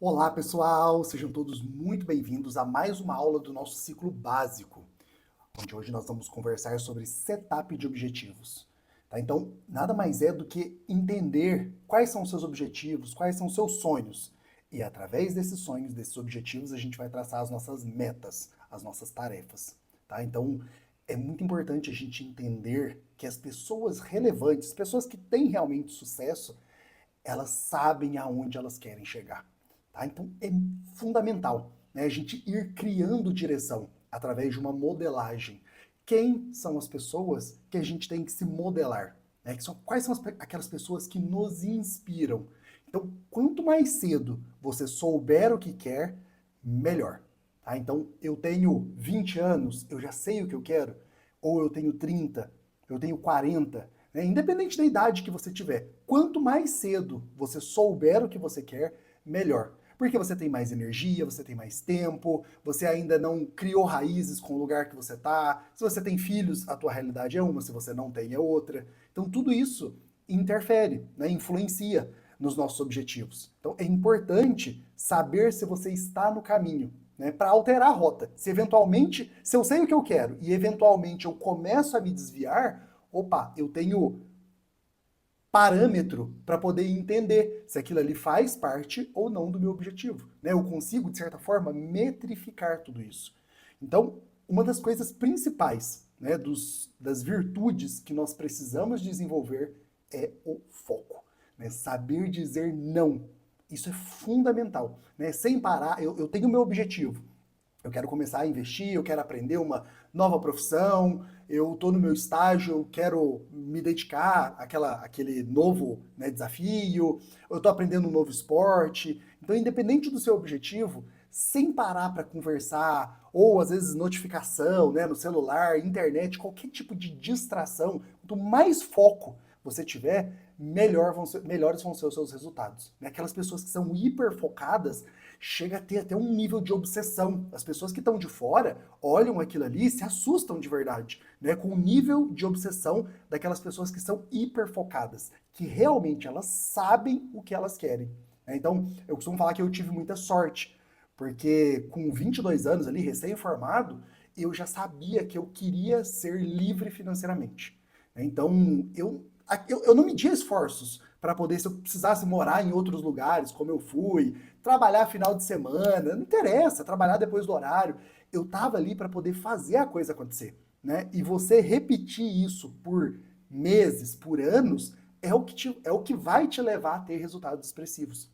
Olá, pessoal! Sejam todos muito bem-vindos a mais uma aula do nosso ciclo básico, onde hoje nós vamos conversar sobre setup de objetivos. Tá? Então, nada mais é do que entender quais são os seus objetivos, quais são os seus sonhos. E através desses sonhos, desses objetivos, a gente vai traçar as nossas metas, as nossas tarefas. Tá? Então, é muito importante a gente entender que as pessoas relevantes, pessoas que têm realmente sucesso, elas sabem aonde elas querem chegar. Tá? Então é fundamental, né, a gente ir criando direção através de uma modelagem. Quem são as pessoas que a gente tem que se modelar? Né? Quais são aquelas pessoas que nos inspiram? Então, quanto mais cedo você souber o que quer, melhor. Tá? Então, eu tenho 20 anos, eu já sei o que eu quero, ou eu tenho 30, eu tenho 40, né? Independente da idade que você tiver, quanto mais cedo você souber o que você quer, melhor. Porque você tem mais energia, você tem mais tempo, você ainda não criou raízes com o lugar que você está. Se você tem filhos, a tua realidade é uma, se você não tem, é outra. Então tudo isso interfere, né? Influencia nos nossos objetivos. Então é importante saber se você está no caminho, né, para alterar a rota. Se eventualmente, se eu sei o que eu quero e eventualmente eu começo a me desviar, opa, eu tenho parâmetro para poder entender se aquilo ali faz parte ou não do meu objetivo. Né? Eu consigo, de certa forma, metrificar tudo isso. Então, uma das coisas principais, né, das virtudes que nós precisamos desenvolver é o foco. Né? Saber dizer não. Isso é fundamental. Né? Sem parar, eu tenho o meu objetivo. Eu quero começar a investir, eu quero aprender uma nova profissão, eu estou no meu estágio, eu quero me dedicar àquele novo, né, desafio, eu estou aprendendo um novo esporte. Então, independente do seu objetivo, sem parar para conversar, ou às vezes notificação, né, no celular, internet, qualquer tipo de distração, quanto mais foco você tiver, melhores vão ser os seus resultados. Né? Aquelas pessoas que são hiper focadas, chega a ter até um nível de obsessão. As pessoas que estão de fora olham aquilo ali e se assustam de verdade, né? Com o nível de obsessão daquelas pessoas que são hiper focadas, que realmente elas sabem o que elas querem. Né? Então, eu costumo falar que eu tive muita sorte, porque com 22 anos ali, recém-formado, eu já sabia que eu queria ser livre financeiramente. Né? Então, eu não media esforços para poder, se eu precisasse morar em outros lugares, como eu fui, trabalhar final de semana, não interessa, trabalhar depois do horário. Eu estava ali para poder fazer a coisa acontecer. Né? E você repetir isso por meses, por anos, é o que vai te levar a ter resultados expressivos.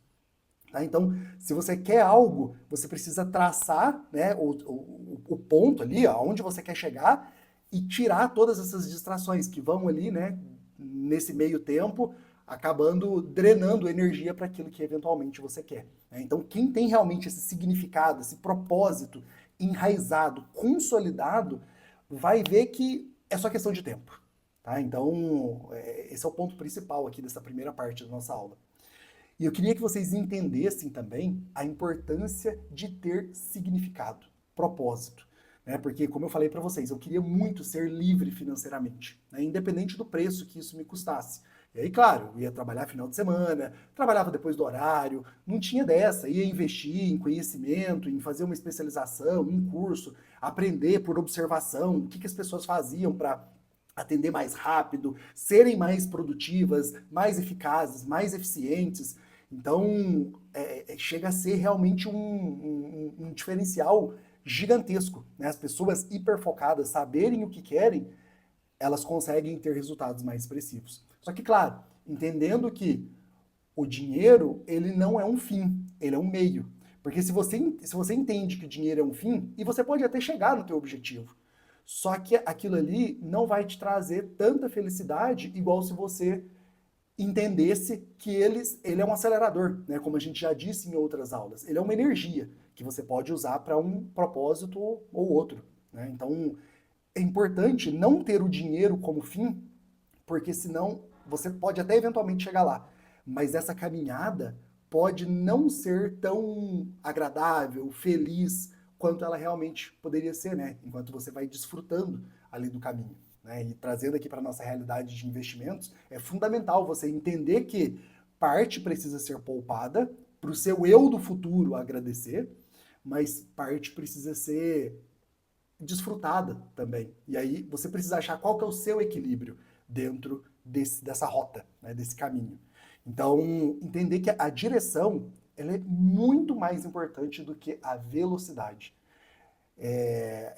Tá? Então, se você quer algo, você precisa traçar, né, o ponto ali, aonde você quer chegar, e tirar todas essas distrações que vão ali, né, nesse meio tempo, acabando drenando energia para aquilo que eventualmente você quer. Né? Então, quem tem realmente esse significado, esse propósito enraizado, consolidado, vai ver que é só questão de tempo. Tá? Então, esse é o ponto principal aqui dessa primeira parte da nossa aula. E eu queria que vocês entendessem também a importância de ter significado, propósito. Né? Porque, como eu falei para vocês, eu queria muito ser livre financeiramente, né? Independente do preço que isso me custasse. E aí, claro, eu ia trabalhar final de semana, trabalhava depois do horário, não tinha dessa, ia investir em conhecimento, em fazer uma especialização, em curso, aprender por observação, o que as pessoas faziam para atender mais rápido, serem mais produtivas, mais eficazes, mais eficientes. Então, chega a ser realmente um diferencial gigantesco. Né? As pessoas hiperfocadas, saberem o que querem, elas conseguem ter resultados mais expressivos. Só que, claro, entendendo que o dinheiro, ele não é um fim, ele é um meio. Porque se você entende que o dinheiro é um fim, e você pode até chegar no teu objetivo, só que aquilo ali não vai te trazer tanta felicidade igual se você entendesse que ele é um acelerador, né? Como a gente já disse em outras aulas. Ele é uma energia que você pode usar para um propósito ou outro. Né? Então, é importante não ter o dinheiro como fim, porque senão você pode até eventualmente chegar lá. Mas essa caminhada pode não ser tão agradável, feliz, quanto ela realmente poderia ser, né? Enquanto você vai desfrutando ali do caminho. Né? E trazendo aqui para a nossa realidade de investimentos, é fundamental você entender que parte precisa ser poupada para o seu eu do futuro agradecer, mas parte precisa ser desfrutada também. E aí você precisa achar qual que é o seu equilíbrio dentro dessa rota, né, desse caminho. Então, entender que a direção ela é muito mais importante do que a velocidade.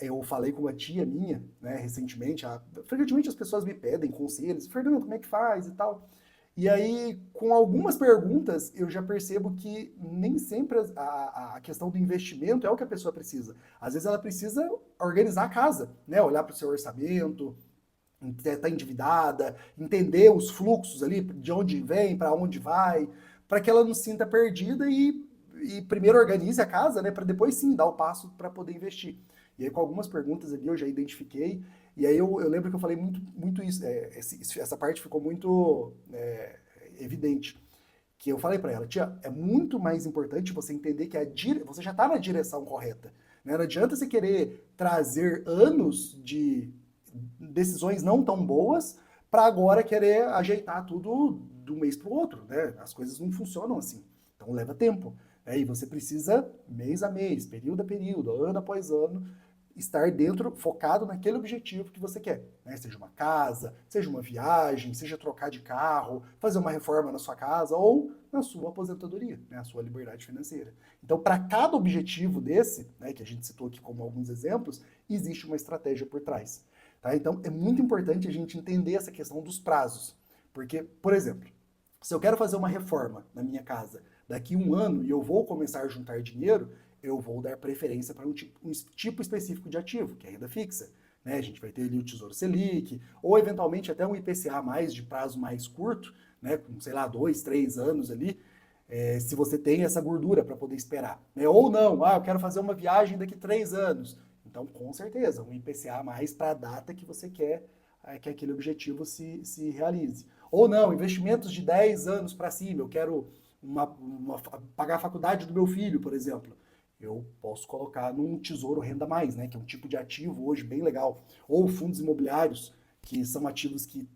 Eu falei com uma tia minha, né, recentemente, frequentemente as pessoas me pedem conselhos, Fernando, como é que faz e tal. E aí, com algumas perguntas, eu já percebo que nem sempre a questão do investimento é o que a pessoa precisa. Às vezes ela precisa organizar a casa, né, olhar para o seu orçamento, estar endividada, entender os fluxos ali, de onde vem, para onde vai, para que ela não se sinta perdida e primeiro organize a casa, né, para depois sim dar o passo para poder investir. E aí com algumas perguntas ali eu já identifiquei, e aí eu lembro que eu falei muito isso, essa parte ficou muito evidente, que eu falei para ela, tia, é muito mais importante você entender que você já está na direção correta. Né? Não adianta você querer trazer anos de decisões não tão boas para agora querer ajeitar tudo de um mês para o outro, né? As coisas não funcionam assim. Então leva tempo. Né? E você precisa, mês a mês, período a período, ano após ano, estar dentro, focado naquele objetivo que você quer. Né? Seja uma casa, seja uma viagem, seja trocar de carro, fazer uma reforma na sua casa ou na sua aposentadoria, né? A sua liberdade financeira. Então, para cada objetivo desse, né, que a gente citou aqui como alguns exemplos, existe uma estratégia por trás. Tá? Então, é muito importante a gente entender essa questão dos prazos. Porque, por exemplo, se eu quero fazer uma reforma na minha casa daqui a um ano e eu vou começar a juntar dinheiro, eu vou dar preferência para um tipo específico de ativo, que é a renda fixa. Né? A gente vai ter ali o Tesouro Selic, ou eventualmente até um IPCA mais de prazo mais curto, né? Com, sei lá, 2, 3 anos ali, se você tem essa gordura para poder esperar. Né? Ou não, eu quero fazer uma viagem daqui a 3 anos. Então, com certeza, um IPCA mais para a data que você quer que aquele objetivo se realize. Ou não, investimentos de 10 anos para cima, eu quero pagar a faculdade do meu filho, por exemplo. Eu posso colocar num tesouro renda mais, né, que é um tipo de ativo hoje bem legal. Ou fundos imobiliários, que são ativos que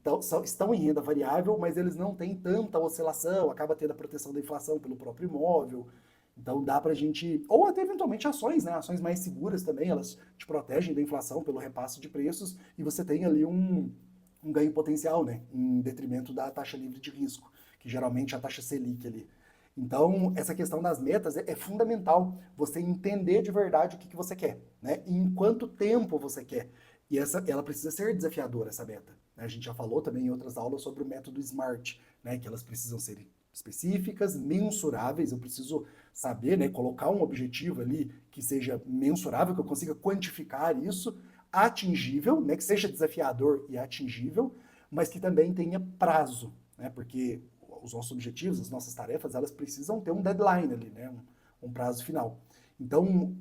estão em renda variável, mas eles não têm tanta oscilação, acaba tendo a proteção da inflação pelo próprio imóvel. Então dá pra gente, ou até eventualmente ações, né? Ações mais seguras também, elas te protegem da inflação pelo repasse de preços e você tem ali um ganho potencial, né? Em detrimento da taxa livre de risco, que geralmente é a taxa Selic ali. Então, essa questão das metas é fundamental, você entender de verdade o que você quer, né? E em quanto tempo você quer. E ela precisa ser desafiadora, essa meta. Né? A gente já falou também em outras aulas sobre o método SMART, né? Que elas precisam ser específicas, mensuráveis, eu preciso saber, né, colocar um objetivo ali que seja mensurável, que eu consiga quantificar isso, atingível, né, que seja desafiador e atingível, mas que também tenha prazo, né, porque os nossos objetivos, as nossas tarefas, elas precisam ter um deadline ali, né, um prazo final. Então,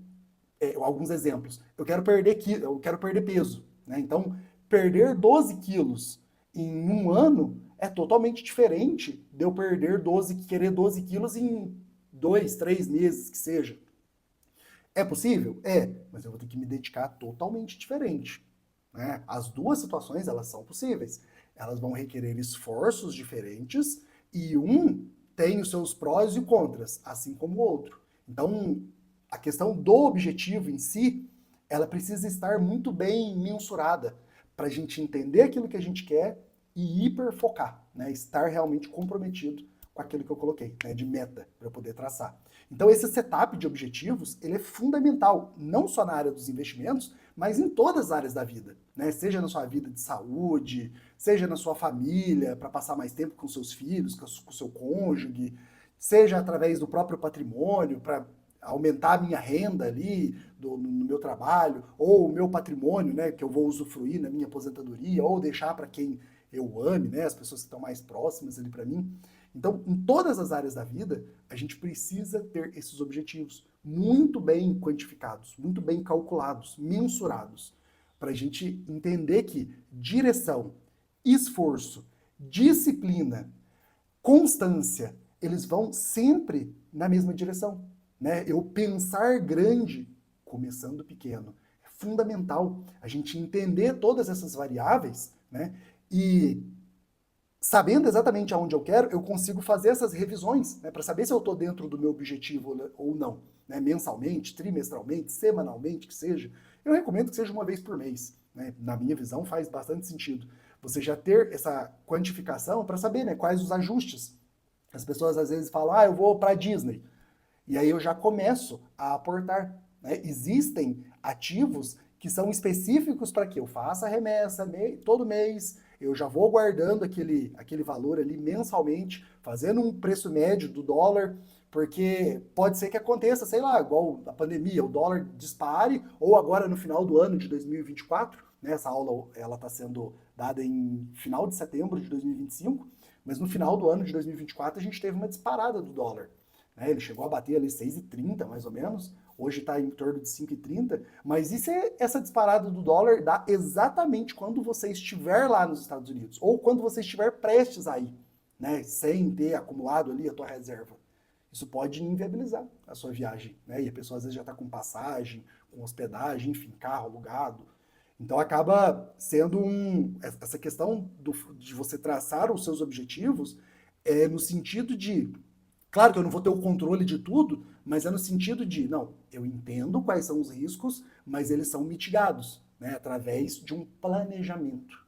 alguns exemplos. Eu quero perder peso, né? Então, perder 12 quilos em um ano é totalmente diferente de eu querer 12 quilos em 2, 3 meses que seja. É possível? É, mas eu vou ter que me dedicar totalmente diferente. Né? As duas situações, elas são possíveis. Elas vão requerer esforços diferentes e um tem os seus prós e contras, assim como o outro. Então, a questão do objetivo em si, ela precisa estar muito bem mensurada para a gente entender aquilo que a gente quer e hiperfocar, né? Estar realmente comprometido com aquilo que eu coloquei, né? De meta, para eu poder traçar. Então, esse setup de objetivos, ele é fundamental, não só na área dos investimentos, mas em todas as áreas da vida, né? Seja na sua vida de saúde, seja na sua família, para passar mais tempo com seus filhos, com o seu cônjuge, seja através do próprio patrimônio, para aumentar a minha renda ali no meu trabalho, ou o meu patrimônio, né, que eu vou usufruir na minha aposentadoria, ou deixar para quem eu ame, né, as pessoas que estão mais próximas ali para mim. Então, em todas as áreas da vida, a gente precisa ter esses objetivos muito bem quantificados, muito bem calculados, mensurados, para a gente entender que direção, esforço, disciplina, constância, eles vão sempre na mesma direção. Né? Eu pensar grande, começando pequeno. É fundamental a gente entender todas essas variáveis, né? E sabendo exatamente aonde eu quero, eu consigo fazer essas revisões, né, para saber se eu estou dentro do meu objetivo ou não, né, mensalmente, trimestralmente, semanalmente, que seja. Eu recomendo que seja uma vez por mês, né, na minha visão faz bastante sentido. Você já ter essa quantificação para saber, né, quais os ajustes. As pessoas às vezes falam, eu vou para a Disney. E aí eu já começo a aportar, né? Existem ativos que são específicos para que eu faça a remessa todo mês, eu já vou guardando aquele valor ali mensalmente, fazendo um preço médio do dólar, porque pode ser que aconteça, sei lá, igual a pandemia, o dólar dispare, ou agora no final do ano de 2024, né, essa aula ela está sendo dada em final de setembro de 2025, mas no final do ano de 2024 a gente teve uma disparada do dólar. Né? Ele chegou a bater ali 6,30 mais ou menos, hoje está em torno de 5,30, mas essa disparada do dólar dá exatamente quando você estiver lá nos Estados Unidos, ou quando você estiver prestes a ir, né, sem ter acumulado ali a tua reserva. Isso pode inviabilizar a sua viagem, né? E a pessoa às vezes já está com passagem, com hospedagem, enfim, carro alugado. Então acaba sendo essa questão de você traçar os seus objetivos no sentido de, claro que eu não vou ter o controle de tudo, mas é no sentido de, não, eu entendo quais são os riscos, mas eles são mitigados, né, através de um planejamento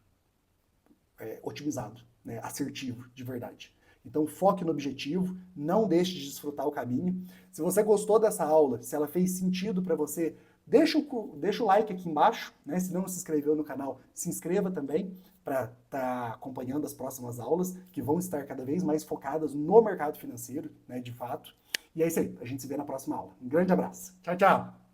otimizado, né, assertivo, de verdade. Então foque no objetivo, não deixe de desfrutar o caminho. Se você gostou dessa aula, se ela fez sentido para você, deixa o like aqui embaixo, né? Se não se inscreveu no canal, se inscreva também para estar acompanhando as próximas aulas, que vão estar cada vez mais focadas no mercado financeiro, né, de fato. E é isso aí, a gente se vê na próxima aula. Um grande abraço. Tchau, tchau!